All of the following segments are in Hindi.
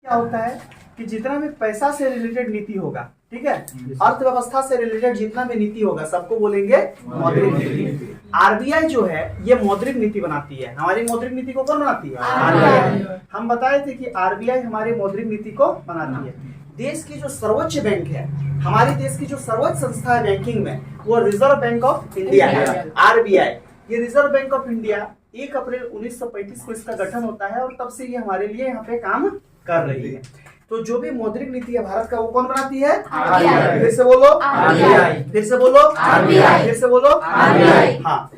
क्या होता है कि जितना भी पैसा से रिलेटेड नीति होगा, ठीक है, अर्थव्यवस्था से रिलेटेड जितना भी नीति होगा सबको बोलेंगे मौद्रिक नीति। आरबीआई जो है ये मौद्रिक नीति बनाती है। हमारी मौद्रिक नीति को कौन बनाती है? आरबीआई। हम बताए थे कि आरबीआई हमारी मौद्रिक नीति को बनाती है। देश की जो सर्वोच्च बैंक है, हमारे देश की जो सर्वोच्च संस्था है बैंकिंग में, वो रिजर्व बैंक ऑफ इंडिया है, आरबीआई। ये रिजर्व बैंक ऑफ इंडिया 1 अप्रैल 1935 को इसका गठन होता है और तब से ये हमारे लिए यहाँ पे काम कर रही है। तो जो भी मौद्रिक नीति है भारत का वो कौन बनाती है? आरबीआई। फिर से बोलो आरबीआई, फिर से बोलो आरबीआई, फिर से बोलो आरबीआई। हाँ,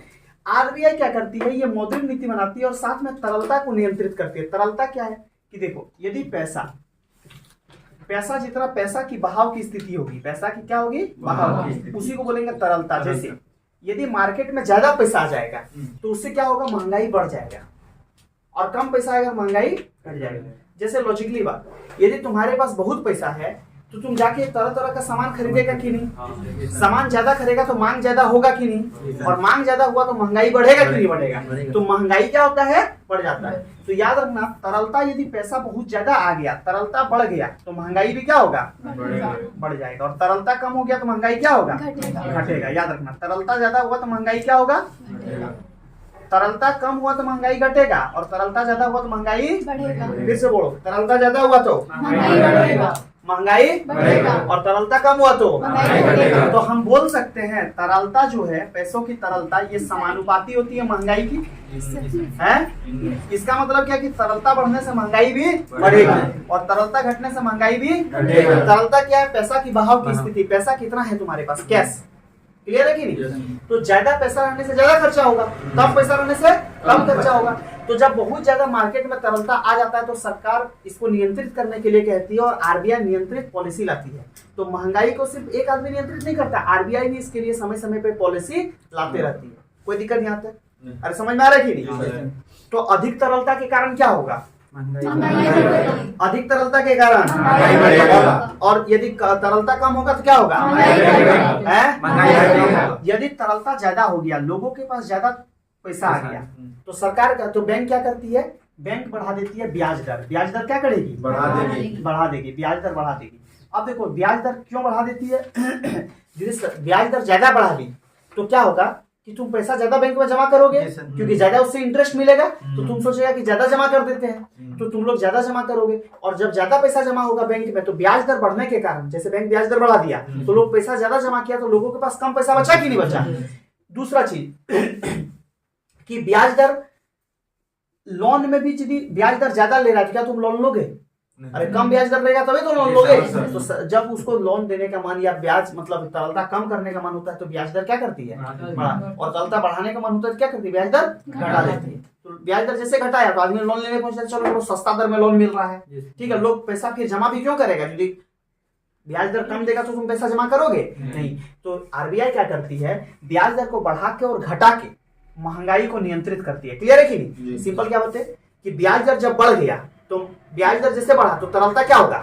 आरबीआई क्या करती है? ये मौद्रिक नीति बनाती है और साथ में तरलता को नियंत्रित करती है। तरलता क्या है कि देखो, यदि पैसा जितना पैसा की बहाव की स्थिति होगी, पैसा की क्या होगी? बहाव की स्थिति, उसी को बोलेंगे तरलता। जैसे यदि मार्केट में ज्यादा पैसा आ जाएगा तो उससे क्या होगा? महंगाई बढ़ जाएगा, और कम पैसा आएगा महंगाई घट जाएगा। जैसे लॉजिकली बात, यदि तुम्हारे पास बहुत पैसा है तो तुम जाके तरह तरह का सामान खरीदेगा कि नहीं? सामान ज्यादा खरीदेगा तो मांग ज्यादा होगा कि नहीं? और मांग ज्यादा हुआ तो महंगाई बढ़ेगा कि नहीं बढ़ेगा? तो महंगाई क्या होता है? बढ़ जाता है। तो याद रखना, तरलता, यदि पैसा बहुत ज्यादा आ गया, तरलता बढ़ गया तो महंगाई भी क्या होगा? बढ़ जाएगा। और तरलता कम हो गया तो महंगाई क्या होगा? घटेगा। याद रखना, तरलता ज्यादा हुआ तो महंगाई क्या होगा? तरलता कम हुआ तो महंगाई घटेगा, और तरलता ज्यादा हुआ तो महंगाई बढ़ेगा। फिर से बोलो, तरलता ज्यादा हुआ तो महंगाई बढ़ेगा, और तरलता कम हुआ तो महंगाई बढ़ेगा। तो हम बोल सकते हैं तरलता जो है, पैसों की तरलता, ये समानुपाती होती है महंगाई की, है? इसका मतलब क्या कि तरलता बढ़ने से महंगाई भी बढ़ेगी और तरलता घटने से महंगाई भी घटेगी। तरलता क्या है? पैसा की बहाव की स्थिति। पैसा कितना है तुम्हारे पास? कैश। क्लियर है कि नहीं? तो ज्यादा पैसा रहने से ज्यादा खर्चा होगा, कम पैसा रहने से कम खर्चा होगा। तो जब बहुत ज्यादा मार्केट में तरलता आ जाता है तो सरकार इसको नियंत्रित करने के लिए कहती है और आरबीआई नियंत्रित पॉलिसी लाती है। तो महंगाई को सिर्फ एक आदमी नियंत्रित नहीं करता, आरबीआई भी इसके लिए समय समय पे पॉलिसी लाते रहती है। कोई दिक्कत नहीं आता? अरे समझ में आ रहा है कि नहीं? तो अधिक तरलता के कारण क्या होगा? अधिक तरलता के कारण, और यदि तरलता कम होगा तो क्या होगा? यदि तरलता ज्यादा हो गया, लोगों के पास ज्यादा पैसा आ गया, तो सरकार का, तो बैंक क्या करती है? बैंक बढ़ा देती है ब्याज दर। ब्याज दर क्या करेगी? बढ़ा देगी। ब्याज दर बढ़ा देगी। अब देखो, ब्याज दर क्यों बढ़ा देती है? ब्याज दर ज्यादा बढ़ा दी तो क्या होगा कि तुम पैसा ज्यादा बैंक में जमा करोगे, क्योंकि ज्यादा उससे इंटरेस्ट मिलेगा, तो तुम सोचेगा कि ज्यादा जमा कर देते हैं, तो तुम लोग ज्यादा जमा करोगे, और जब ज्यादा पैसा जमा होगा बैंक में तो ब्याज दर बढ़ने के कारण, जैसे बैंक ब्याज दर बढ़ा दिया तो लोग पैसा ज्यादा जमा किया तो लोगों के पास कम पैसा बचा कि नहीं बचा? दूसरा चीज कि ब्याज दर, लोन में भी यदि ब्याज दर ज्यादा ले रहा है तो क्या तुम लोन लोगे? अरे कम ब्याज दर रहेगा तभी तो लोन लोगे। तो जब उसको लोन देने का मन या ब्याज मतलब तरलता कम करने का मन होता है तो ब्याज दर क्या करती है? और तरलता बढ़ाने का मन होता है तो क्या करती है? ब्याज दर घटा देती है। तो ब्याज दर जैसे घटाया तो आदमी लोन लेने पहुंचता है, चलो सस्ता दर में लोन मिल रहा है, ठीक है, लोग पैसा फिर जमा भी क्यों करेगा? यदि ब्याज दर कम देगा तो तुम पैसा जमा करोगे नहीं। तो आरबीआई क्या करती है? ब्याज दर को बढ़ा के और घटा के महंगाई को नियंत्रित करती है। क्लियर है कि नहीं? सिंपल क्या बोलते हैं कि ब्याज दर जब बढ़ गया तो ब्याज दर जैसे बढ़ा तो तरलता क्या होगा?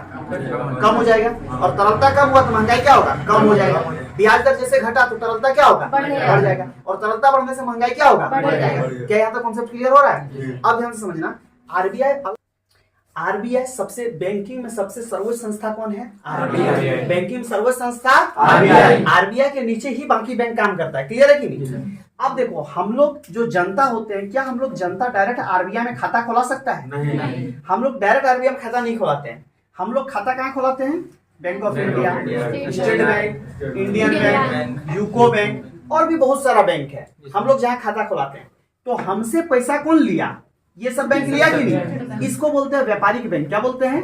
कम हो जाएगा, और तरलता कम हुआ तो महंगाई क्या होगा? कम हो जाएगा। ब्याज दर जैसे घटा तो तरलता क्या होगा? बढ़ जाएगा, और तरलता बढ़ने से महंगाई क्या होगा? बढ़ जाएगा। क्या यहाँ तक कॉन्सेप्ट क्लियर हो रहा है? अब ध्यान से समझना, आरबीआई सबसे, बैंकिंग में सबसे सर्वोच्च संस्था कौन है? आरबीआई। बैंकिंग में सर्वोच्च संस्था आरबीआई। आरबीआई के नीचे ही बाकी बैंक काम करता है। क्लियर है कि नहीं? अब देखो, हम लोग जो जनता होते हैं, क्या हम लोग जनता डायरेक्ट आरबीआई में खाता खोला सकता है? नहीं। हम लोग डायरेक्ट आरबीआई में खाता नहीं खोलाते हैं। हम लोग खाता कहाँ खोलाते हैं? Bank of India, state bank, Indian bank, UCO bank, और भी बहुत सारा बैंक है। हम लोग जहाँ खाता खोलाते हैं, तो हमसे पैसा कौन लिया? ये सब बैंक लिया कि नहीं? इसको बोलते हैं व्यापारिक बैंक। क्या बोलते हैं?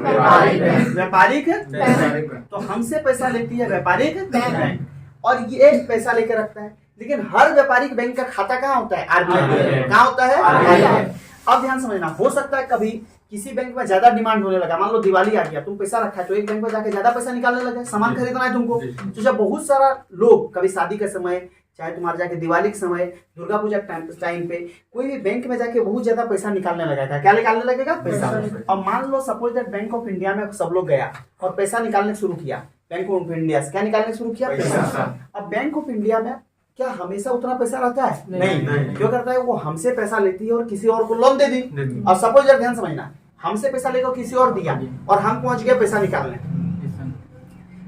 व्यापारिक बैंक। तो हमसे पैसा लेती है व्यापारिक बैंक, और ये पैसा लेकर रखता है। लेकिन हर व्यापारिक बैंक का खाता कहाँ होता है? आरबीआई। कहाँ होता है? आरबीआई। अब ध्यान समझना, हो सकता है कभी किसी बैंक में ज्यादा डिमांड होने लगा, मान लो दिवाली आ गया, तुम पैसा रखा है तो एक बैंक में जाके ज्यादा पैसा निकालने लगे, सामान खरीदना है तुमको। तो जब बहुत सारा लोग, कभी शादी के समय, चाहे तुम्हारे जाके दिवाली के समय, दुर्गा पूजा टाइम पे, कोई भी बैंक में जाके बहुत ज्यादा पैसा निकालने लगेगा। क्या निकालने लगेगा? पैसा। अब मान लो suppose that bank of India में सब लोग गया और पैसा निकालने शुरू किया, बैंक ऑफ इंडिया से क्या निकालने शुरू किया? पैसा। अब बैंक ऑफ इंडिया में क्या हमेशा उतना पैसा रहता है? नहीं। क्यों करता है? वो हमसे पैसा लेती है और किसी और को लोन दे दी। और सपोज दैट, ध्यान समझना, हमसे पैसा लेकर किसी और दिया और हम पहुंच गए पैसा निकालने,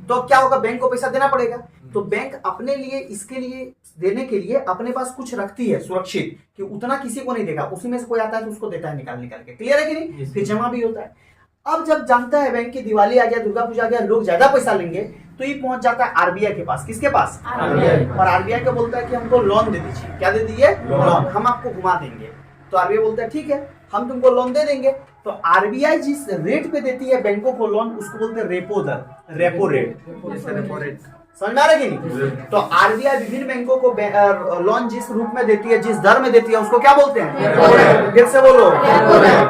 तो क्या होगा, बैंक को पैसा देना पड़ेगा। तो बैंक अपने लिए, इसके लिए देने के लिए अपने पास कुछ रखती है सुरक्षित, कि उतना किसी को नहीं देगा, उसी में से कोई आता है तो उसको देता है निकाल के। क्लियर है कि नहीं? फिर जमा भी होता है। अब जब जानता है बैंक की दिवाली आ गया, दुर्गा पूजा आ गया, लोग ज्यादा पैसा लेंगे, तो ये पहुंच जाता है आरबीआई के पास। किसके पास? आरबीआई। और आरबीआई को बोलता है कि हमको लोन दे दीजिए। क्या दे दीजिए? लोन। हम आपको घुमा देंगे। तो आरबीआई बोलता है ठीक है, हम तुमको लोन दे देंगे। तो आरबीआई जिस रेट पे देती है बैंकों को लोन, उसको बोलते हैं रेपो दर, रेपो रेट। समझ में आ रहा है कि नहीं? तो आरबीआई विभिन्न बैंकों को लोन जिस रूप में देती है, जिस दर में देती है, उसको क्या बोलते हैं? फिर से बोलो,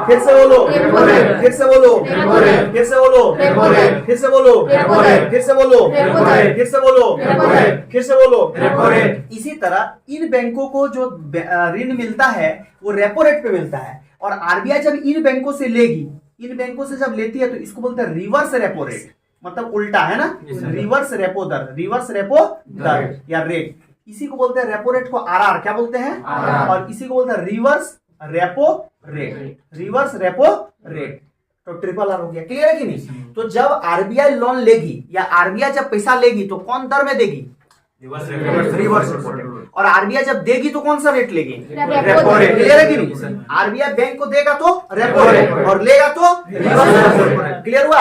फिर से बोलो, फिर से बोलो, फिर से बोलो, फिर से बोलो, फिर से बोलो, फिर से बोलो, फिर से बोलो। इसी तरह इन बैंकों को जो ऋण मिलता है वो रेपो रेट पे मिलता है, और आरबीआई जब इन बैंकों से लेगी, इन बैंकों से जब लेती है, तो इसको बोलते हैं रिवर्स रेपो रेट, मतलब उल्टा है ना, रिवर्स रेपो दर, रिवर्स रेपो दर या रेट। इसी को बोलते हैं रेपो रेट को आरआर, क्या बोलते हैं? और इसी को बोलते हैं reverse repo rate, reverse repo rate. तो ट्रिपल आर हो गया। क्लियर है कि नहीं? तो जब आरबीआई लोन लेगी या आरबीआई जब पैसा लेगी तो कौन दर में देगी? Reverse repo rate. और आरबीआई जब देगी तो कौन सा रेट लेगी? Repo rate. क्लियर है कि नहीं? आरबीआई बैंक को देगा तो रेपो रेट और लेगा तो रिवर्स रेपो रेट। क्लियर हुआ?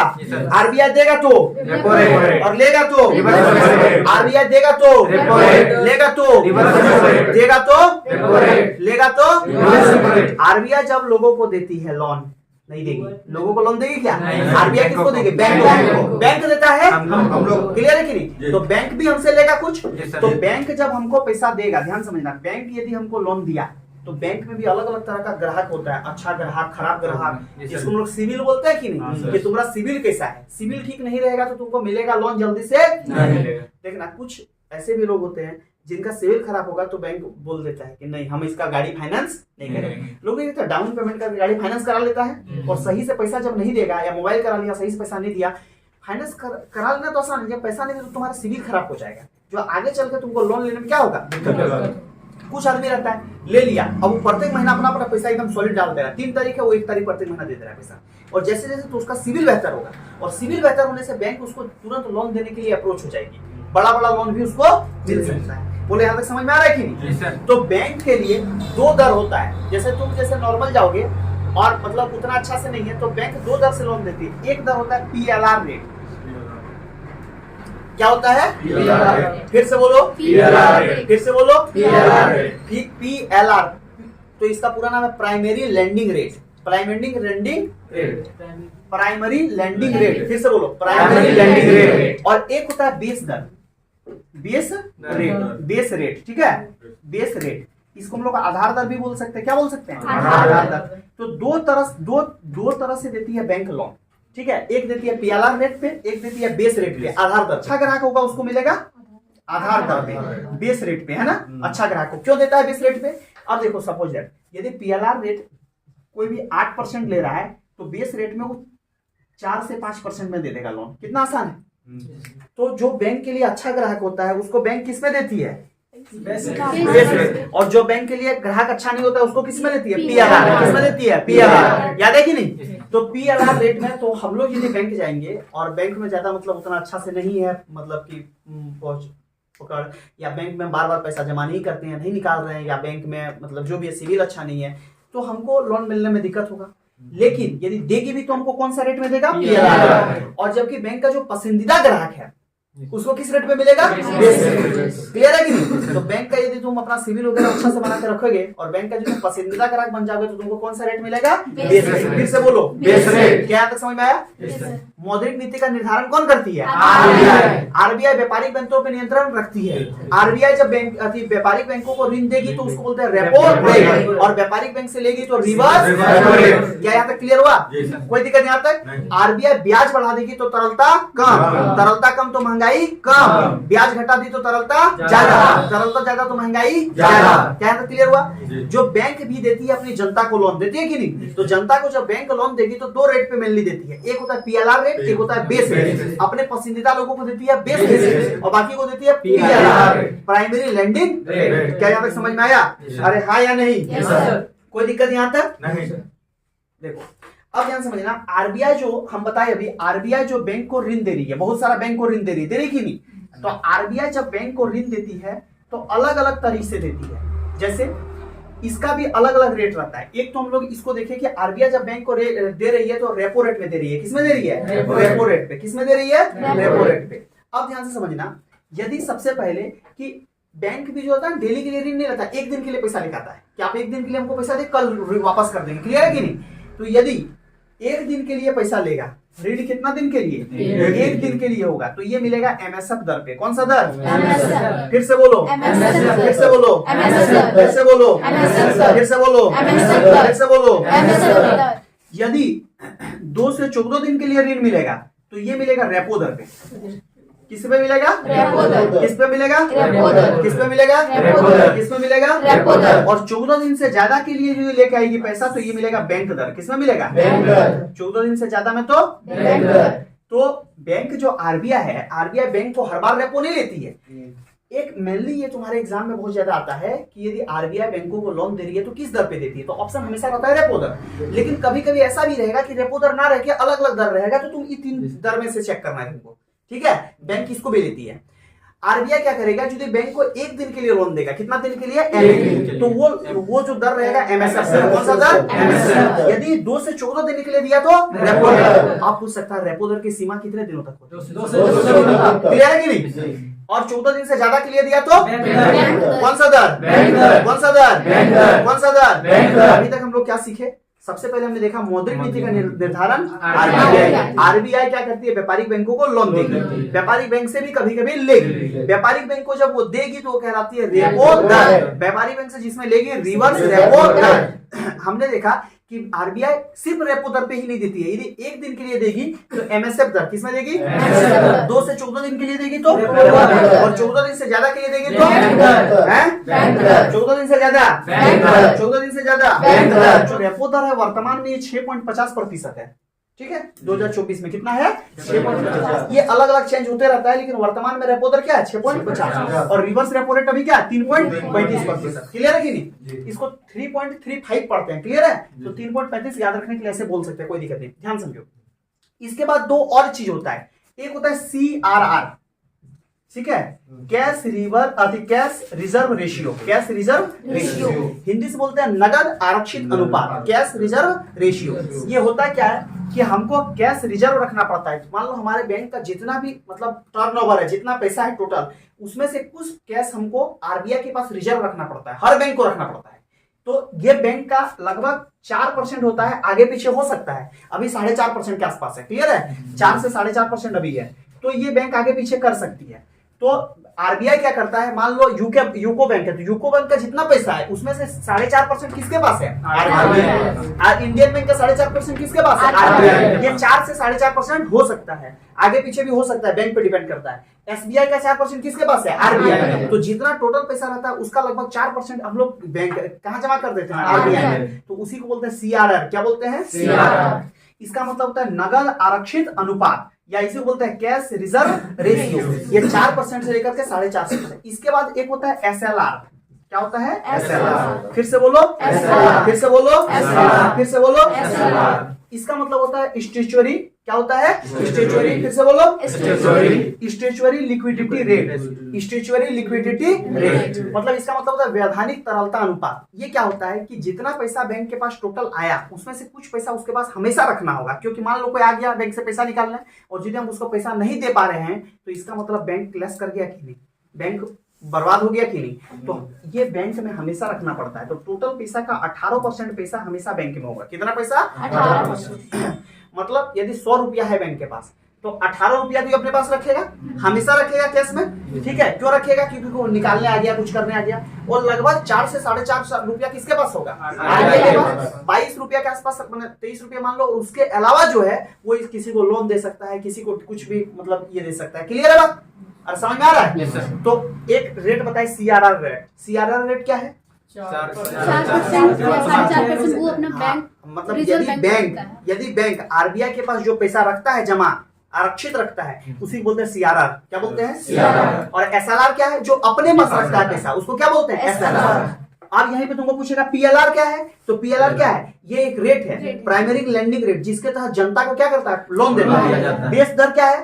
आरबीआई देगा तो रेपो रेट और लेगा तो रिवर्स रेपो रेट। आरबीआई देगा तो रेपो रेट, लेगा तो रिवर्स रेपो रेट, देगा तो रेपो रेट, लेगा तो रिवर्स रेपो रेट। आरबीआई जब लोगों को देती है लोन, नहीं देगी। लोगों को लोन देगी क्या? आरबीआई किसको देगी? बैंक को। बैंक देता है हम लोग। क्लियर है कि नहीं? तो बैंक भी हमसे लेगा कुछ। तो बैंक जब हमको पैसा देगा, ध्यान समझना, बैंक यदि हमको लोन दिया तो बैंक में भी अलग अलग तरह का ग्राहक होता है, अच्छा ग्राहक, खराब ग्राहक, जिसको हम लोग सिविल बोलते हैं कि नहीं, कि तुम्हारा सिविल कैसा है। सिविल ठीक नहीं रहेगा तो तुमको मिलेगा लोन जल्दी से नहीं। देखना, कुछ ऐसे भी लोग होते हैं जिनका सिविल खराब होगा तो बैंक बोल देता है कि नहीं, हम इसका गाड़ी फाइनेंस नहीं करेंगे। लोग ये कहते हैं डाउन पेमेंट का गाड़ी फाइनेंस करा लेता है, और सही से पैसा जब नहीं देगा, या मोबाइल करा लिया, सही से पैसा नहीं दिया, फाइनेंस करा लेना तो आसान है, जब पैसा नहीं दिया तो तुम्हारा सिविल खराब हो जाएगा, जो आगे चल के तुमको लोन लेने में क्या होगा? कुछ आदमी रहता है, ले लिया, अब वो प्रत्येक महीना अपना अपना पैसा एकदम सॉलिड डाल देगा, 3 तारीख है वो 1 तारीख प्रत्येक महीना दे दे रहा है पैसा, और जैसे जैसे तो उसका सिविल बेहतर होगा, और सिविल बेहतर होने से बैंक उसको तुरंत लोन देने के लिए अप्रोच हो जाएगी, बड़ा बड़ा लोन भी उसको मिल सकता है। बोले यहाँ तक समझ में आ रहा है कि नहीं? तो बैंक के लिए 2 दर होता है, जैसे तुम जैसे नॉर्मल जाओगे और मतलब उतना अच्छा से नहीं है तो बैंक 2 दर से लोन देती है। एक दर होता है पीएलआर रेट। क्या होता है? पीएलआर। फिर से बोलो, पीएलआर। फिर से बोलो, पीएलआर। पीएलआर, तो इसका पूरा नाम है primary lending rate. Primary lending rate, primary lending rate. फिर से बोलो, प्राइमरी लेंडिंग रेट। और एक होता है बेस दर, बेस रेट, बेस रेट, ठीक है, बेस रेट। इसको हम लोग आधार दर भी बोल सकते हैं। क्या बोल सकते हैं? आधार दर। तो दो तरह से देती है बैंक लोन, ठीक है, एक देती है पीएलआर रेट पे, एक देती है बेस रेट पे, आधार दर। अच्छा ग्राहक होगा उसको मिलेगा आधार दर पे, बेस रेट पे, है ना। अच्छा ग्राहक को क्यों देता है बेस रेट पे? अब देखो, सपोज दैट यदि पीएलआर रेट कोई भी 8% ले रहा है तो बेस रेट में वो 4 से 5% में दे देगा लोन। कितना आसान है। तो जो बैंक के लिए अच्छा ग्राहक होता है उसको बैंक किस में देती है? Base rate. और जो बैंक के लिए ग्राहक अच्छा नहीं होता है उसको किस में देती है? पीएलआर। किस में देती है? पीएलआर। याद है कि नहीं? तो पीएलआर रेट में तो हम लोग यदि बैंक जाएंगे और बैंक में ज्यादा मतलब उतना अच्छा से नहीं है, मतलब कि पकड़, या बैंक में बार बार पैसा जमा नहीं करते हैं, नहीं निकाल रहे हैं, या बैंक में मतलब जो भी है सिविल अच्छा नहीं है, तो हमको लोन मिलने में दिक्कत होगा। लेकिन यदि देगी भी तो हमको कौन सा रेट में देगा? पीएलआर। और जबकि बैंक का जो पसंदीदा ग्राहक है उसको किस रेट पे मिलेगा? Base rate. क्लियर है कि नहीं? तो बैंक का यदि तुम अपना सिविल वगैरह अच्छा से बना के रखोगे और बैंक का जो पसंदीदा ग्राहक बन जाओगे तो तुमको कौन सा रेट मिलेगा? Base rate. फिर से बोलो, बेस रेट। क्या तक समझ में आया? मौद्रिक नीति का निर्धारण कौन करती है? आरबीआई। आरबीआई व्यापारिक बैंकों पे नियंत्रण रखती है। आरबीआई जब बैंक व्यापारिक बैंकों को ऋण देगी तो उसको बोलते हैं रेपो रेट, और व्यापारिक बैंक से लेगी तो रिवर्स रेपो रेट। क्या यहाँ तक क्लियर हुआ? कोई दिक्कत यहाँ तक? आरबीआई ब्याज बढ़ा देगी तो तरलता कम, तरलता कम तो महंगाई कम, ब्याज घटा दी तो तरलता ज्यादा, तरलता ज्यादा तो महंगाई ज्यादा। क्या यहाँ तक क्लियर हुआ? जो बैंक भी देती है अपनी जनता को लोन, देती है कि नहीं? तो जनता को जब बैंक लोन देगी तो 2 रेट पे मेनली देती है, एक होता है पीएलआर रेट, एक होता है बेस रेट। अपने पसंदीदा लोगों को देती है बेस रेट और बाकी को देती है पीएलआर, प्राइमरी लेंडिंग रेट। क्या यहाँ तक समझ में आया? अरे हाँ या नहीं? कोई दिक्कत यहाँ तक? नहीं। देखो, अब ध्यान समझना, आरबीआई जो हम बताए अभी, आरबीआई जो बैंक को ऋण दे रही है, बहुत सारा बैंक को ऋण दे रही कि नहीं? तो आरबीआई जब बैंक को ऋण देती है तो अलग अलग तरीके से देती है। जैसे इसका भी अलग अलग रेट रहता है। एक तो हम लोग इसको देखें कि आरबीआई जब बैंक को दे रही है तो रेपो रेट में दे रही है। किसमें दे रही है? रेपो रेट पे। किसमें दे रही है? रेपो रेट पे। अब ध्यान से समझना, यदि सबसे पहले कि बैंक भी जो होता है डेली के लिए ऋण नहीं लेता, एक दिन के लिए पैसा निकालता है कि आप एक दिन के लिए हमको पैसा दे, कल वापस कर देंगे। क्लियर है कि नहीं? तो यदि एक दिन के लिए पैसा लेगा, ऋण कितना दिन के लिए? एक दिन के लिए होगा, तो ये मिलेगा एमएसएफ दर पे। कौन सा दर? फिर से बोलो, फिर से बोलो, फिर से बोलो, फिर से बोलो, फिर से बोलो। यदि 2 से 14 दिन के लिए ऋण मिलेगा तो ये मिलेगा रेपो दर पे। किस पे मिलेगा? किस पे मिलेगा? किस पे मिलेगा? किस पे मिलेगा? और 14 दिन से ज्यादा के लिए जो लेके आएगी पैसा तो ये मिलेगा बैंक दर। किसमें मिलेगा? 14 दिन से ज्यादा में तो बैंक दर। तो बैंक जो आरबीआई है, आरबीआई बैंक को हर बार रेपो नहीं लेती है। एक मेनली ये तुम्हारे एग्जाम में बहुत ज्यादा आता है कि यदि आरबीआई बैंकों को लोन दे रही है तो किस दर पे देती है? तो ऑप्शन हमेशा रहता है रेपो दर। लेकिन कभी कभी ऐसा भी रहेगा कि रेपो दर ना रह के अलग अलग दर रहेगा, तो तुम ये 3 दर में से चेक करना है तुमको। ठीक है? बैंक किसको भी लेती है। आरबीआई क्या करेगा, यदि बैंक को एक दिन के लिए लोन देगा, कितना दिन के लिए? एक, तो वो जो दर रहेगा एमएसएफ दर। कौन सा दर? एमएसएफ। यदि 2 से 14 दिन के लिए दिया तो रेपो दर। आप पूछ सकता है रेपो दर की सीमा कितने दिनों तक होती है? 2 से 14 दिन। क्लियर है कि नहीं? और 14 दिन से ज्यादा के लिए दिया तो कौन सा दर? कौन सा दर? कौन सा दर? अभी तक हम लोग क्या सीखे? सबसे पहले हमने देखा मौद्रिक नीति का निर्धारण आरबीआई। आरबीआई क्या करती है? व्यापारिक बैंकों को लोन देगी, व्यापारिक बैंक से भी कभी कभी लेगी। व्यापारिक बैंक को जब वो देगी तो वो कहलाती है रेपो दर। व्यापारिक बैंक से जिसमें लेगी रिवर्स रेपो दर। हमने देखा कि आरबीआई सिर्फ रेपो दर पे ही नहीं देती है। यदि एक दिन के लिए देगी तो एमएसएफ दर। किसमें देगी? 2 से 14 दिन के लिए देगी तो, और 14 दिन से ज्यादा के लिए देगी तो 14 दिन से ज्यादा, 14 दिन से ज्यादा। जो रेपो दर है वर्तमान में ये 6.50% है। ठीक है? 2024 में कितना है? 6.50। ये अलग अलग चेंज होते रहता है, लेकिन वर्तमान में रेपो दर क्या है? 6.50। और रिवर्स रेपो रेट अभी क्या है? 3.35%। क्लियर है कि नहीं? इसको 3.35 पढ़ते हैं। क्लियर है? तो 3.35 याद रखने के लिए ऐसे बोल सकते हैं, कोई दिक्कत नहीं। ध्यान समझो। इसके बाद 2 और चीज होता है। एक होता है CRR। ठीक है? Cash reserve ratio. Cash reserve ratio Hindi से बोलते हैं नगद आरक्षित अनुपात। कैश रिजर्व रेशियो ये होता है क्या है कि हमको कैश रिजर्व रखना पड़ता है। मान लो हमारे बैंक का जितना भी मतलब टर्नओवर है, जितना पैसा है टोटल, उसमें से कुछ कैश हमको आरबीआई के पास रिजर्व रखना पड़ता है। हर बैंक को रखना पड़ता है। तो ये बैंक का लगभग 4% होता है, आगे पीछे हो सकता है। अभी 4.5% के आसपास है। क्लियर है? 4 से 4.5% अभी है। तो ये बैंक आगे पीछे कर सकती है। तो आरबीआई क्या करता है, मान लो यूको बैंक है, तो यूको बैंक का जितना पैसा है उसमें से 4.5% किसके पास है? आरबीआई। इंडियन बैंक का 4.5% किसके पास है? आरबीआई। ये 4 से 4.5% हो सकता है, आगे पीछे भी हो सकता है, बैंक पे डिपेंड करता है। एसबीआई का 4% किसके पास है? आरबीआई। तो जितना टोटल पैसा रहता है उसका लगभग 4% हम लोग बैंक कहाँ जमा कर देते हैं? आरबीआई में। तो उसी को बोलते हैं CRR। क्या बोलते हैं? CRR। इसका मतलब होता है नगद आरक्षित अनुपात, या इसे बोलते हैं कैश रिजर्व रेशियो। ये 4% से लेकर के 4.5%। इसके बाद एक होता है SLR। क्या होता है? SLR। फिर से बोलो, फिर से बोलो, फिर से बोलो। इसका मतलब होता है स्टेचुअरी। क्या होता है? स्टेचुअरी। फिर से बोलो, statutory liquidity rate. Statutory liquidity rate मतलब इसका मतलब होता है वैधानिक तरलता अनुपात। ये क्या होता है कि जितना पैसा बैंक के पास टोटल आया उसमें से कुछ पैसा उसके पास हमेशा रखना होगा, क्योंकि मान लो कोई आ गया बैंक से पैसा निकालना है और यदि हम उसको पैसा नहीं दे पा रहे हैं तो इसका मतलब बैंक लेस कर गया कि नहीं, बैंक बर्बाद हो गया कि नहीं। तो ये बैंक में हमेशा रखना पड़ता है। तो टोटल पैसा का 18% पैसा हमेशा बैंक में होगा। कितना पैसा? 18%। मतलब यदि 100 रुपया है बैंक के पास तो 18 रुपया भी अपने पास रखेगा, हमेशा रखेगा कैश में। ठीक है? क्यों रखेगा? क्योंकि वो निकालने आ गया, कुछ करने आ गया। और लगभग 4 से 4.5 रुपया किसके पास होगा? आरबीआई के पास। 22 रुपया के आसपास, 23 रुपया मान लो। उसके अलावा जो है वो किसी को लोन दे सकता है, किसी को कुछ भी मतलब ये दे सकता है। क्लियर है बात? और समझ में आ रहा है? तो एक रेट बताए CRR रेट। CRR रेट क्या है? 4% वो अपना बैंक, मतलब यदि बैंक आरबीआई के पास जो पैसा रखता है जमा आरक्षित रखता है उसी को बोलते हैं CRR। क्या बोलते हैं? CRR। और SLR क्या है? जो अपने पास रखता है पैसा उसको क्या बोलते हैं? SLR। अब यहीं पे तुमको पूछेगा पीएलआर क्या है, तो पीएलआर क्या है, ये एक रेट है, प्राइमरी लेंडिंग रेट, जिसके तहत जनता को क्या करता है, लोन देता है। बेस दर क्या है,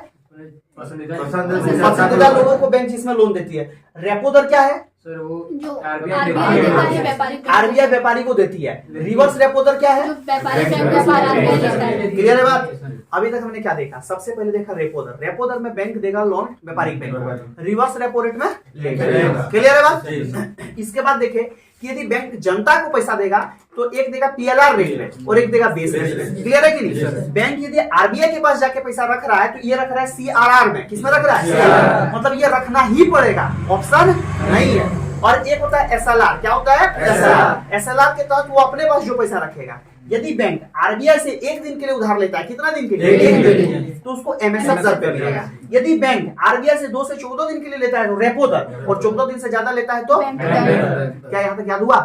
पसंदीदा लोगों को बैंक जिसमें लोन देती है। रेपो दर क्या है, सर वो जो आरबीआई आरबीआई व्यापारी को देती है। रिवर्स रेपो दर क्या है, क्लियर है बात। अभी तक हमने क्या देखा, सबसे पहले देखा रेपो दर। रेपो दर में बैंक देगा लोन व्यापारिक बैंक को, रिवर्स रेपो रेट में लेगा, क्लियर है बात। इसके बाद देखे कि यदि बैंक जनता को पैसा देगा तो एक देगा पीएलआर रेट में और एक देगा बेस रेट में, क्लियर है कि नहीं। बैंक यदि आरबीआई के पास जाके पैसा रख रहा है तो ये रख रहा है सीआरआर में, किसमें रख रहा है, सीआरआर, मतलब ये रखना ही पड़ेगा, ऑप्शन नहीं है। और एक होता है एसएलआर, क्या होता है, एसएलआर। एसएलआर के तहत वो अपने पास जो पैसा रखेगा, यदि बैंक आरबीआई से एक दिन के लिए उधार लेता है, कितना दिन के लिए, एक दिन, तो उसको एमएसएफ दर पे मिलेगा। यदि बैंक आरबीआई से 2 से 14 दिन के लिए लेता है तो रेपो दर, और 14 दिन से ज्यादा लेता है तो क्या यहाँ तक याद हुआ।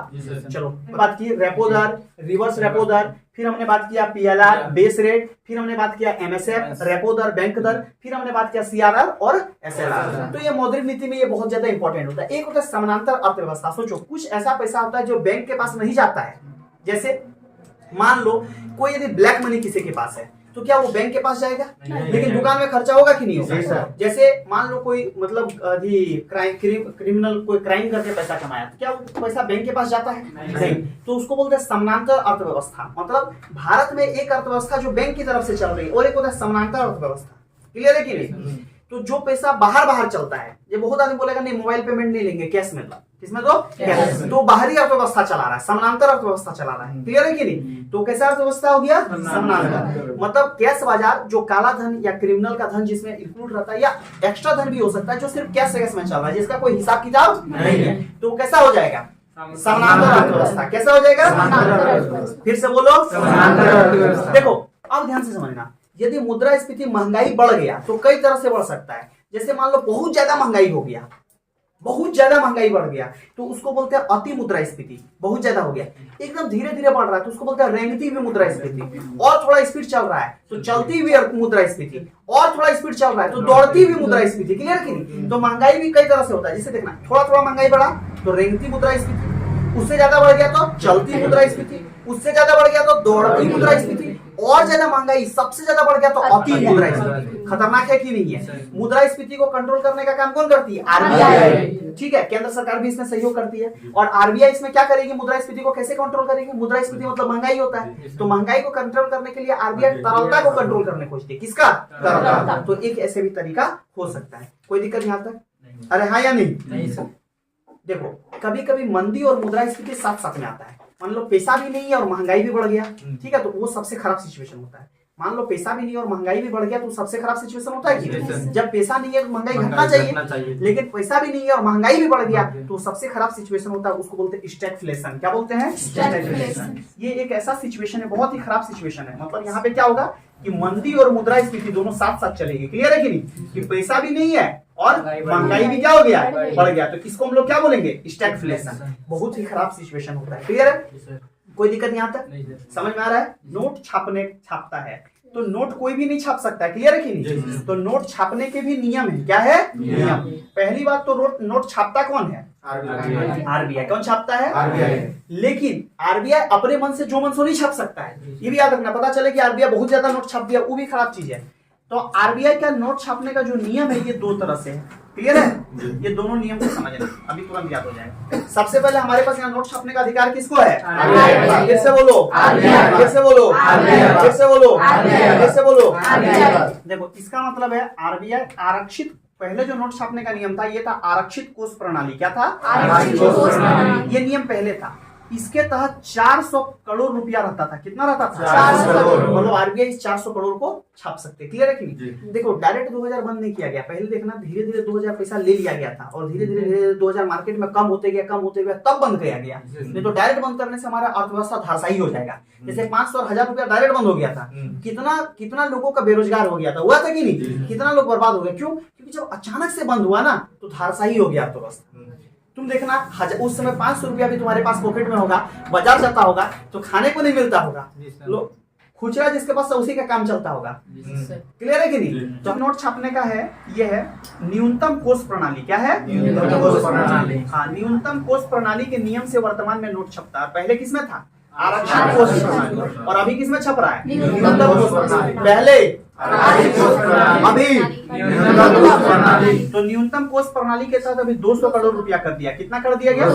चलो बात की रेपो दर, रिवर्स रेपो दर, फिर हमने बात किया पीएलआर बेस रेट, फिर हमने बात किया एमएसएफ रेपो दर बैंक दर, फिर हमने बात किया सीआरआर और एसएलआर। तो ये मौद्रिक नीति में ये बहुत ज्यादा इंपॉर्टेंट होता है। एक होता है समानांतर अर्थव्यवस्था। सोचो कुछ ऐसा पैसा होता है जो बैंक के पास नहीं जाता है, जैसे मान लो कोई यदि ब्लैक मनी किसी के पास है तो क्या वो बैंक के पास जाएगा, लेकिन दुकान में खर्चा होगा कि नहीं होगा। जैसे मान लो कोई मतलब क्रिमिनल कोई क्राइम करके पैसा कमाया तो क्या वो पैसा बैंक के पास जाता है, नहीं। तो उसको बोलते हैं समानांतर अर्थव्यवस्था। मतलब भारत में एक अर्थव्यवस्था जो बैंक की तरफ से चल रही है और एक होता है समानांतर अर्थव्यवस्था, क्लियर है कि नहीं। तो जो पैसा बाहर चलता है, ये बहुत आदमी बोलेगा नहीं मोबाइल पेमेंट नहीं लेंगे, कैश में लो, किसमें दो, कैश में। तो बाहरी अर्थव्यवस्था चला रहा है, समानांतर अर्थव्यवस्था चला रहा है, क्लियर है कि नहीं। तो कैसा अर्थव्यवस्था हो गया, समानांतर। मतलब कैश बाजार जो काला धन या क्रिमिनल का धन जिसमें इंक्लूड रहता है, या एक्स्ट्रा धन भी हो सकता है जो सिर्फ कैश में चल रहा है, जिसका कोई हिसाब किताब नहीं है, तो कैसा हो जाएगा, समानांतर अर्थव्यवस्था। कैसा हो जाएगा, फिर से बोलो, समानांतर अर्थव्यवस्था। देखो अब ध्यान से समझना, यदि मुद्रास्फीति महंगाई बढ़ गया तो कई तरह से बढ़ सकता है। जैसे मान लो बहुत ज्यादा महंगाई हो गया, बहुत ज्यादा महंगाई बढ़ गया तो उसको बोलते हैं अति मुद्रास्फीति। बहुत ज्यादा हो गया, एकदम धीरे धीरे बढ़ रहा है तो उसको बोलते हैं रेंगती हुई मुद्रास्फीति। और थोड़ा स्पीड चल रहा है तो चलती हुई मुद्रास्फीति, और थोड़ा स्पीड चल रहा है तो दौड़ती हुई मुद्रास्फीति, क्लियर कि नहीं। तो महंगाई भी कई तरह से होता है। जैसे देखना, थोड़ा थोड़ा महंगाई बढ़ा तो रेंगती मुद्रास्फीति, उससे ज्यादा बढ़ गया तो चलती मुद्रास्फीति, उससे ज्यादा बढ़ गया तो दौड़ती मुद्रास्फीति, और ज्यादा महंगाई सबसे ज्यादा बढ़ गया तो अति मुद्रास्फीति। खतरनाक है कि नहीं है। मुद्रास्फीति को कंट्रोल करने का काम कौन करती है, आरबीआई, ठीक है। केंद्र सरकार भी इसमें सहयोग करती है। और आरबीआई इसमें क्या करेगी, मुद्रास्फीति को कैसे कंट्रोल करेगी। मुद्रास्फीति मतलब महंगाई होता है, तो महंगाई को कंट्रोल करने के लिए आरबीआई तरलता को कंट्रोल करने खोजती है। किसका, तरलता। तो एक ऐसे भी तरीका हो सकता है। कोई दिक्कत यहाँ तक, अरे हाँ या नहीं। देखो कभी कभी मंदी और मुद्रास्फीति साथ साथ में आता है। मान लो पैसा भी नहीं है और महंगाई भी बढ़ गया, ठीक है, तो वो सबसे खराब सिचुएशन होता है। मान लो पैसा भी नहीं और महंगाई भी बढ़ गया तो सबसे खराब सिचुएशन होता है कि जब पैसा नहीं है तो महंगाई घटना चाहिए, लेकिन पैसा भी नहीं है और महंगाई भी बढ़ गया तो सबसे खराब सिचुएशन होता है। उसको बोलते हैं स्टैगफ्लेशन। क्या बोलते हैं, स्टैगफ्लेशन। ये एक ऐसा सिचुएशन है, बहुत ही खराब सिचुएशन है। मतलब यहाँ पे क्या होगा कि मंदी और मुद्रास्फीति दोनों साथ साथ चलेगी, क्लियर है कि नहीं, कि पैसा भी नहीं है और महंगाई भी क्या हो गया, बढ़ गया। तो इसको हम लोग क्या बोलेंगे, स्टैगफ्लेशन। बहुत ही खराब सिचुएशन होता है, क्लियर है। कोई दिक्कत यहाँ तक, समझ में आ रहा है। नोट छापता है तो नोट कोई भी नहीं छाप सकता है, क्लियर है कि नहीं। तो नोट छापने के भी नियम है। क्या है, नियम। पहली बात तो नोट छापता कौन है, आरबीआई। कौन छापता है, आरबीआई। लेकिन आरबीआई अपने मन से जो मन सो नहीं छाप सकता है। ये भी याद रखना, पता चले कि आरबीआई बहुत ज्यादा नोट छाप दिया, वो भी खराब चीज है। तो आरबीआई का नोट छापने का जो नियम है ये दो तरह से है, क्लियर है। ये दोनों नियम को समझना, अभी तुरंत याद हो जाएगा। सबसे पहले हमारे पास यहाँ नोट छापने का अधिकार किसको है, फिर से बोलो, फिर से बोलो, फिर से बोलो, फिर से बोलो। देखो इसका मतलब है आरबीआई आरक्षित, पहले जो नोट छापने का नियम था ये था आरक्षित कोष प्रणाली। क्या था, आरक्षित कोष प्रणाली। ये नियम पहले था। इसके तहत 400 करोड़ रुपया रहता था। कितना रहता था, 400 करोड़। मतलब आरबीआई इस 400 करोड़ को छाप सकते, क्लियर है कि नहीं। देखो डायरेक्ट 2000 बंद नहीं किया गया, पहले देखना धीरे धीरे 2000 पैसा ले लिया गया था और धीरे धीरे 2000 मार्केट में कम होते गया तब बंद किया गया। नहीं तो डायरेक्ट बंद करने से हमारा अर्थव्यवस्था धराशायी हो जाएगा। जैसे 500 और 1000 रुपया डायरेक्ट बंद हो गया था, कितना लोगों का बेरोजगार हो गया था, हुआ था कि नहीं, कितना लोग बर्बाद हो गए। क्यों, क्योंकि जब अचानक से बंद हुआ ना तो धराशायी हो गया अर्थव्यवस्था। तुम देखना उस समय 500 रुपया भी तुम्हारे पास पॉकेट में होगा, बाजार जाता होगा तो खाने को नहीं मिलता होगा, लोग खुचरा जिसके पास है उसी का काम चलता होगा। क्लियर है कि नहीं? तो नोट छापने का है, ये है न्यूनतम कोष प्रणाली। क्या है? न्यूनतम कोष प्रणाली। हाँ, न्यूनतम कोष प्रणाली के नियम से वर्तमान में नोट छपता है। पहले किसमें था? आरक्षित कोष प्रणाली। और अभी किसमें छप रहा है? न्यूनतम कोष प्रणाली। पहले अभी तो न्यूनतम कोष प्रणाली के साथ अभी 200 करोड़ रुपया कर दिया। कितना कर दिया गया?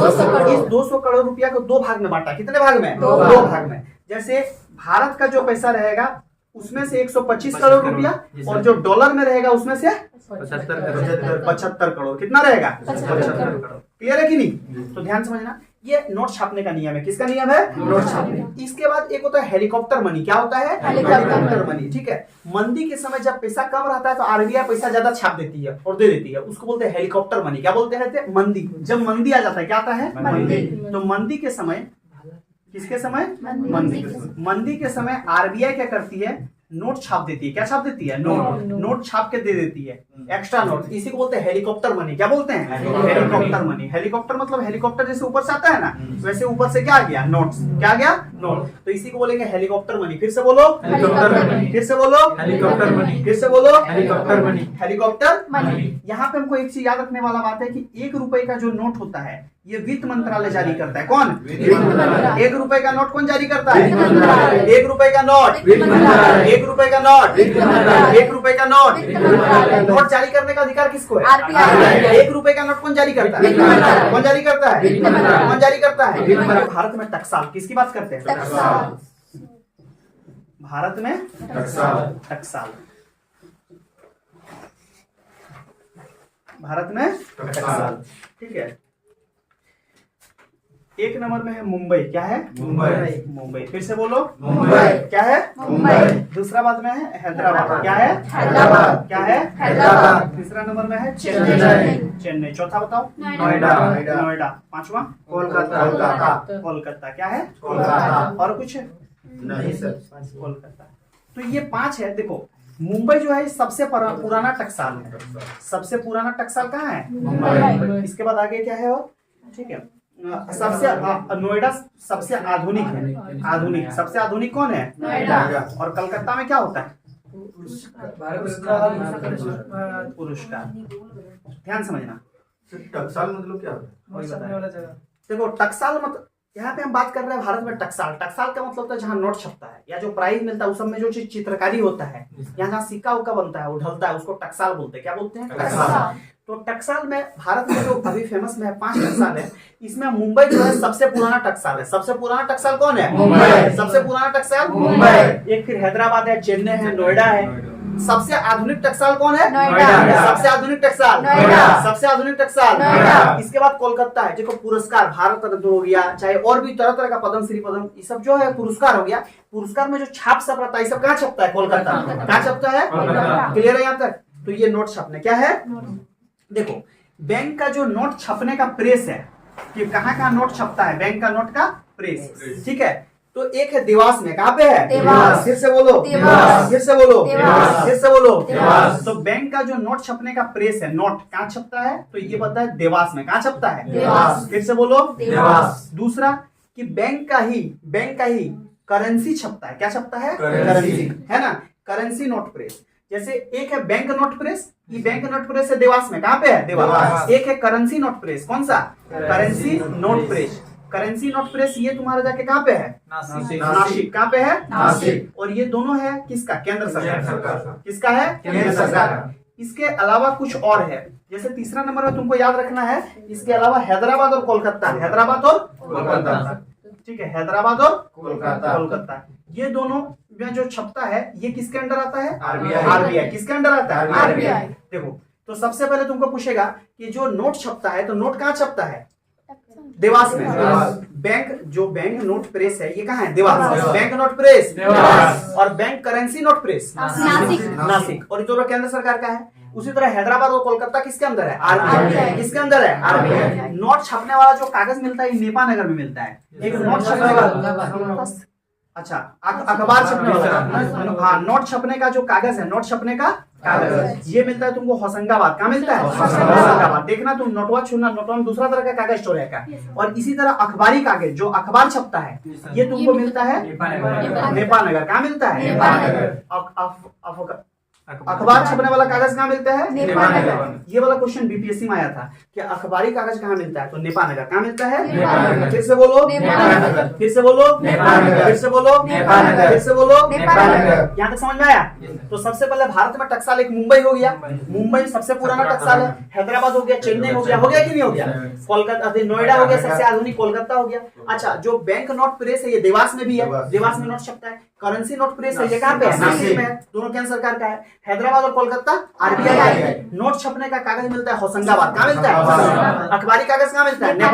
200 करोड़ रुपया को 2 भाग में बांटा। कितने भाग में? 2 भाग में। जैसे भारत का जो पैसा रहेगा उसमें से 125 करोड़ रुपया, और जो डॉलर में रहेगा उसमें से 75 करोड़। कितना रहेगा? 75 करोड़। क्लियर है कि नहीं? तो ध्यान समझना, ये नोट छापने का नियम है। किसका नियम है? नोट छापने। इसके बाद एक होता है हेलीकॉप्टर मनी। क्या होता है? Helicopter money. ठीक है, मंदी के समय जब पैसा कम रहता है तो आरबीआई पैसा ज्यादा छाप देती है और दे देती है, उसको बोलते हैं हेलीकॉप्टर मनी। क्या बोलते हैं? मंदी। जब मंदी आ जाता है क्या आता है? मंदी। तो मंदी के समय, किसके समय? मंदी के समय आरबीआई क्या करती है? नोट छाप देती है। क्या छाप देती है? नोट छाप के दे देती है, एक्स्ट्रा नोट। इसी को बोलते हैं हेलीकॉप्टर मनी। क्या बोलते हैं? Helicopter money. हेलीकॉप्टर मतलब हेलीकॉप्टर जैसे ऊपर से आता है ना, वैसे ऊपर से क्या आ गया? नोट्स। क्या आ गया? नोट। तो इसी को बोलेंगे हेलीकॉप्टर मनी। फिर से बोलो, हेलीकॉप्टर मनी। फिर से बोलो, हेलीकॉप्टर मनी। फिर से बोलो, हेलीकॉप्टर मनी। Helicopter money. यहाँ पे हमको एक चीज याद रखने वाला बात है कि 1 रुपए का जो नोट होता है ये वित्त मंत्रालय जारी करता है। कौन? 1 रुपए का नोट कौन जारी करता है? 1 रुपए का नोट, 1 रुपए का नोट, 1 रुपए का नोट। नोट जारी करने का अधिकार किसको है? 1 रुपए का नोट कौन जारी करता है? कौन जारी करता है? कौन जारी करता है? भारत में टकसाल। किसकी बात करते हैं? भारत में टकसाल। भारत में टकसाल। ठीक है। 1 नंबर में है मुंबई। क्या है? मुंबई। फिर से बोलो, मुंबई। क्या है? मुंबई। दूसरा बात में है हैदराबाद। क्या है? हैदराबाद। क्या है? हैदराबाद। तीसरा नंबर में है चेन्नई। चौथा बताओ? नोएडा। पांचवा? कोलकाता। क्या है? कोलकाता। और कुछ है? नहीं सर, कोलकाता। तो ये 5 है। देखो, मुंबई जो है सबसे पुराना टकसाल है। सबसे पुराना टकसाल कहाँ है? मुंबई। इसके बाद आगे क्या है? और ठीक है, सबसे नोएडा सबसे आधुनिक है। आधुनिक सबसे आधुनिक कौन है? नोएडा। और कलकत्ता में क्या होता है? पुरस्कार। ध्यान समझना, टकसाल मतलब क्या होता है? देखो, टकसाल मतलब यहाँ पे हम बात कर रहे हैं भारत में टकसाल। टकसाल का मतलब होता है जहाँ नोट छपता है या जो प्राइज मिलता है उस सब में जो चीज चित्रकारी होता है, यहाँ जहाँ सिक्का उक्का बनता है, वो ढलता है, उसको टकसाल बोलते हैं। क्या बोलते हैं? टकसाल। तो टकसाल में भारत में जो अभी फेमस में है 5 टकसाल है, इसमें मुंबई जो है सबसे पुराना टकसाल है। सबसे पुराना टकसाल कौन है? मुंबई। सबसे पुराना टकसाल मुंबई। एक फिर हैदराबाद है, चेन्नई है, नोएडा है। सबसे आधुनिक टकसाल कौन है? नोएडा। सबसे आधुनिक टकसाल नोएडा। सबसे आधुनिक टकसाल नोएडा। इसके बाद कोलकाता है, देखो पुरस्कार भारत रत्न हो गया, चाहे और भी तरह तरह का पद्म श्री पद्म, ये सब जो है पुरस्कार हो गया। पुरस्कार में जो छाप सब रहता है ये सब कहाँ छपता है? कोलकाता। कहाँ छपता है? क्लियर है यहाँ तक? तो ये नोट छपने क्या है? देखो, बैंक का जो नोट छपने का प्रेस है कि कहाँ कहाँ नोट छपता है, बैंक का नोट का प्रेस। ठीक है, तो एक है देवास में। कहाँ पे है? देवास। फिर से बोलो, देवास। फिर से बोलो, देवास। फिर से बोलो, देवास। तो बैंक का जो नोट छपने का प्रेस है, नोट कहाँ छपता है? तो ये पता है देवास में। कहाँ छपता है? देवास। फिर से बोलो, देवास। दूसरा कि बैंक का ही करेंसी छपता है। क्या छपता है? करेंसी, है ना, करेंसी नोट प्रेस। जैसे एक है बैंक नोट प्रेस, ये बैंक नोट प्रेस है देवास में। कहाँ पे है? देवास। एक है करेंसी नोट प्रेस। कौन सा? Currency note press. Currency note press ये तुम्हारा जाके कहाँ पे है? नासिक। कहाँ पे है? नासिक। और ये दोनों है किसका? केंद्र सरकार। किसका है? केंद्र सरकार। इसके अलावा कुछ और है, जैसे तीसरा नंबर में तुमको याद रखना है, इसके अलावा हैदराबाद और कोलकाता। हैदराबाद और कोलकाता। ठीक है, हैदराबाद और कोलकाता, ये दोनों में जो छपता है ये किसके अंडर आता है? आरबीआई। किसके अंडर आता है? आरबीआई। देखो, तो सबसे पहले तुमको पूछेगा कि जो नोट छपता है तो नोट कहाँ छपता है? देवास में। बैंक नोट प्रेस है ये कहाँ है? Dewas. Bank note press Dewas. और bank currency note press Nashik. और जो केंद्र सरकार का है, उसी तरह हैदराबाद और कोलकाता किसके अंदर है? आरबीआई। किसके अंदर है? आरबीआई। नोट छपने वाला जो कागज मिलता है ये नेपा नगर में मिलता है। एक नोट छपने वाला, अच्छा, अखबार छपने वाला, हाँ, नोट छपने का जो कागज है, नोट छपने का कागज। ये मिलता है तुमको होशंगाबाद। कहाँ मिलता है? होशंगाबाद। देखना तुम नोटवा छूना, नोटवा में दूसरा तरह का कागज स्टोर है। और इसी तरह अखबारी कागज जो अखबार छपता है ये तुमको मिलता है नेपाल नगर। कहाँ मिलता है? अखबार छपने वाला कागज कहाँ मिलता है? नेपाल नगर। ये वाला क्वेश्चन बीपीएससी में आया था कि अखबारी कागज कहाँ मिलता है, तो नेपाल नगर। कहाँ मिलता है? नेपाल नगर। फिर से बोलो, नेपाल नगर। फिर से बोलो, नेपाल नगर। फिर से बोलो, नेपाल नगर। फिर से बोलो, नेपाल नगर। यहाँ तक समझ में आया? तो सबसे पहले भारत में टकसाल एक मुंबई हो गया, मुंबई सबसे पुराना टकसाल है। हैदराबाद हो गया, चेन्नई हो गया कि नहीं हो गया? कोलकाता, नोएडा हो गया, सबसे आधुनिक कोलकाता हो गया। अच्छा, जो बैंक नोट प्रेस है ये देवास में भी है, देवास में नोट छपता है। करेंसी नोट प्रेस है ये कहाँ पे है? नासिक में है। दोनों केंद्र सरकार का है। हैदराबाद और कोलकाता आरबीआई का है। नोट छपने का कागज मिलता है होशंगाबाद। कहाँ मिलता है? अखबारी कागज कहाँ मिलता है? नेपाल।